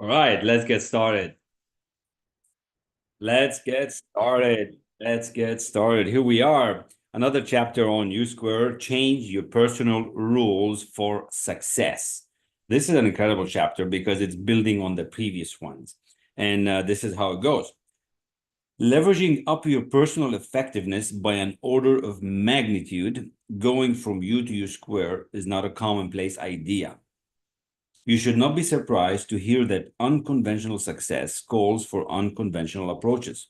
All right, let's get started. Let's get started. Here we are. Another chapter on U Square, change your personal rules for success. This is an incredible chapter because it's building on the previous ones. And this is how it goes. Leveraging up your personal effectiveness by an order of magnitude, going from U to U Square is not a commonplace idea. You should not be surprised to hear that unconventional success calls for unconventional approaches.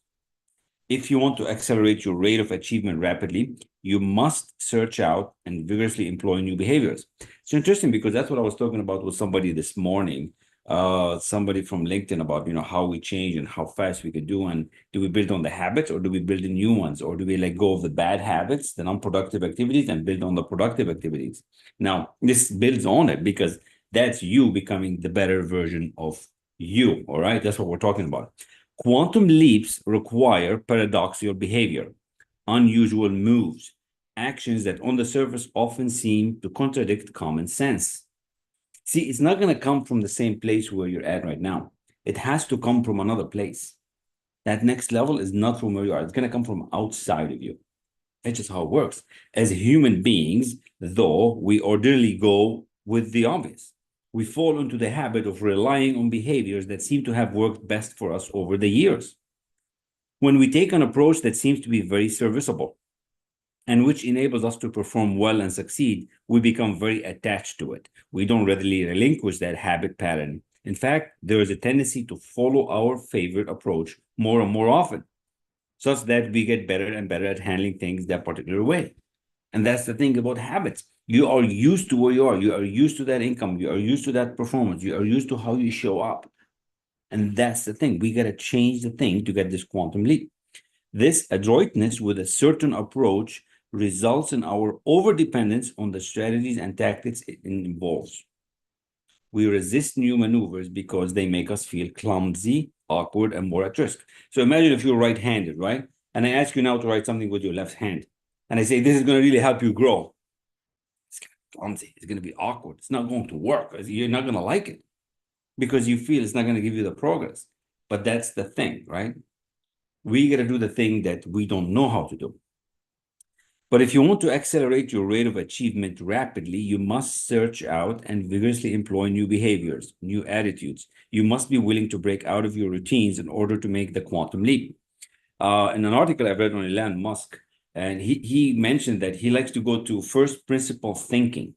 If you want to accelerate your rate of achievement rapidly, you must search out and vigorously employ new behaviors. It's interesting because that's what I was talking about with somebody this morning, somebody from LinkedIn about, how we change and how fast we could do. And do we build on the habits or do we build the new ones? Or do we let go of the bad habits, the non-productive activities, and build on the productive activities? Now, this builds on it because that's you becoming the better version of you. All right. That's what we're talking about. Quantum leaps require paradoxical behavior, unusual moves, actions that on the surface often seem to contradict common sense. See, it's not going to come from the same place where you're at right now. It has to come from another place. That next level is not from where you are. It's going to come from outside of you. That's just how it works. As human beings, though, we ordinarily go with the obvious. We fall into the habit of relying on behaviors that seem to have worked best for us over the years. When we take an approach that seems to be very serviceable and which enables us to perform well and succeed, we become very attached to it. We don't readily relinquish that habit pattern. In fact, there is a tendency to follow our favorite approach more and more often, such that we get better and better at handling things that particular way. And that's the thing about habits. You are used to where you are. You are used to that income. You are used to that performance. You are used to how you show up. And that's the thing. We got to change the thing to get this quantum leap. This adroitness with a certain approach results in our overdependence on the strategies and tactics it involves. We resist new maneuvers because they make us feel clumsy, awkward, and more at risk. So imagine if you're right-handed, right? And I ask you now to write something with your left hand. And I say, this is going to really help you grow. It's kind of clumsy. It's going to be awkward. It's not going to work. You're not going to like it because you feel it's not going to give you the progress. But that's the thing, right? We got to do the thing that we don't know how to do. But if you want to accelerate your rate of achievement rapidly, you must search out and vigorously employ new behaviors, new attitudes. You must be willing to break out of your routines in order to make the quantum leap. In an article I read on Elon Musk, and he mentioned that he likes to go to first principle thinking.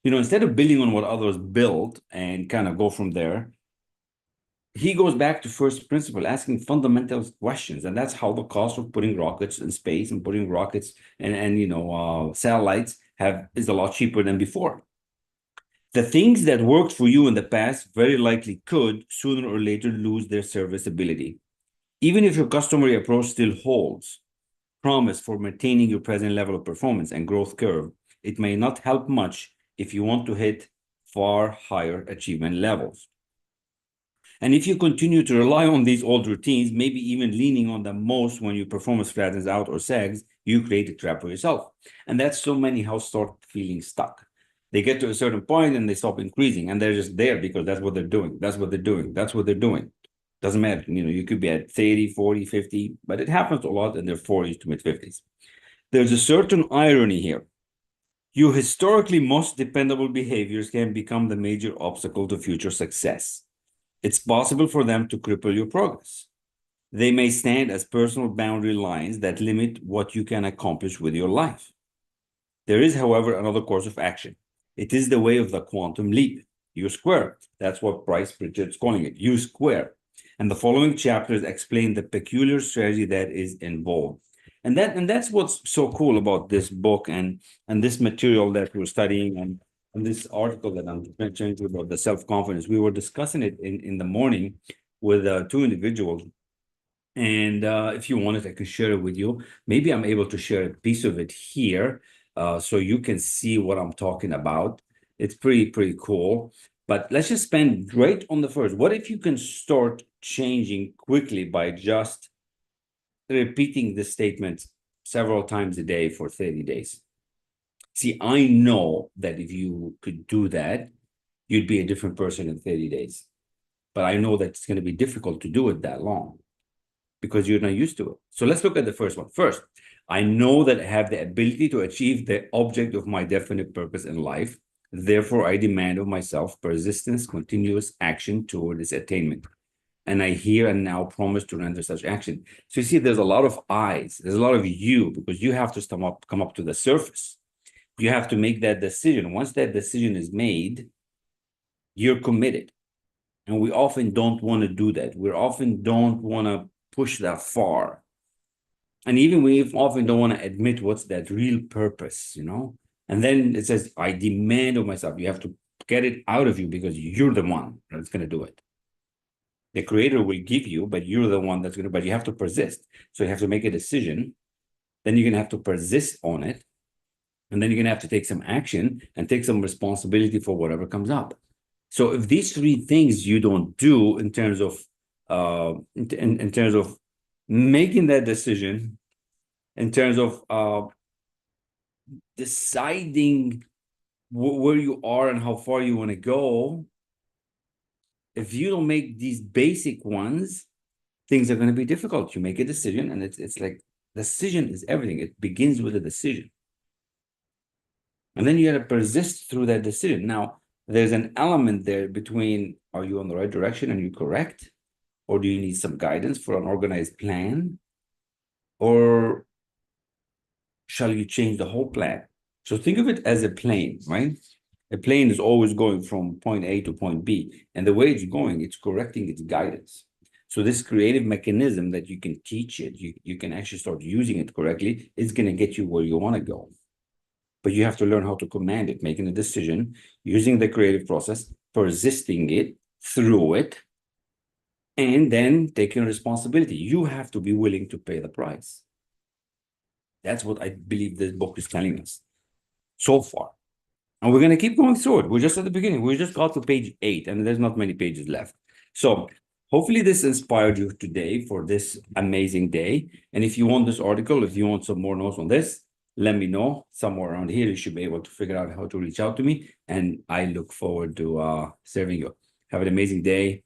Instead of building on what others built and kind of go from there, he goes back to first principle, asking fundamental questions, and that's how the cost of putting rockets in space and putting rockets and satellites is a lot cheaper than before. The things that worked for you in the past very likely could sooner or later lose their serviceability. Even if your customary approach still holds promise for maintaining your present level of performance and growth curve, it may not help much if you want to hit far higher achievement levels. And if you continue to rely on these old routines, maybe even leaning on them most when your performance flattens out or sags, you create a trap for yourself. And that's so many how start feeling stuck. They get to a certain point and they stop increasing, and they're just there because that's what they're doing. That's what they're doing. That's what they're doing. Doesn't matter. You could be at 30, 40, 50, but it happens a lot in their 40s to mid 50s. There's a certain irony here. Your historically most dependable behaviors can become the major obstacle to future success. It's possible for them to cripple your progress. They may stand as personal boundary lines that limit what you can accomplish with your life. There is, however, another course of action. It is the way of the quantum leap, U square. That's what Bryce Pritchard's calling it, U square. And the following chapters explain the peculiar strategy that is involved. And that's what's so cool about this book and this material that we're studying and this article that I'm mentioning about the self-confidence. We were discussing it in the morning with two individuals. And if you wanted, I could share it with you. Maybe I'm able to share a piece of it here so you can see what I'm talking about. It's pretty cool. But let's just spend right on the first. What if you can start changing quickly by just repeating this statement several times a day for 30 days? See, I know that if you could do that, you'd be a different person in 30 days. but I know that it's going to be difficult to do it that long because you're not used to it. So let's look at the first one. First, I know that I have the ability to achieve the object of my definite purpose in life. Therefore, I demand of myself persistence, continuous action toward its attainment. And I here and now promise to render such action. So you see, there's a lot of I's, there's a lot of you, because you have to come up to the surface. You have to make that decision. Once that decision is made, you're committed. And we often don't want to do that. We often don't want to push that far. And even we often don't want to admit what's that real purpose, you know? And then it says, I demand of myself. You have to get it out of you because you're the one that's going to do it. The creator will give you, but you're the one that's going to, but you have to persist. So you have to make a decision. Then you're going to have to persist on it. And then you're going to have to take some action and take some responsibility for whatever comes up. So if these three things you don't do in terms of in terms of making that decision, in terms of deciding where you are and how far you want to go, if you don't make these basic ones, things are going to be difficult. You make a decision, and it's like decision is everything. It begins with a decision. And then you got to persist through that decision. Now, there's an element there between, are you on the right direction and you correct? Or do you need some guidance for an organized plan? Or shall you change the whole plan? So think of it as a plane, right? A plane is always going from point A to point B. And the way it's going, it's correcting its guidance. So this creative mechanism that you can teach it, you can actually start using it correctly, it's going to get you where you want to go. But you have to learn how to command it, making a decision, using the creative process, persisting it through it, and then taking responsibility. You have to be willing to pay the price. That's what I believe this book is telling us so far. And we're going to keep going through it. We're just at the beginning. We just got to page 8, and there's not many pages left. So hopefully this inspired you today for this amazing day. And if you want this article, if you want some more notes on this, let me know. Somewhere around here, you should be able to figure out how to reach out to me. And I look forward to serving you. Have an amazing day.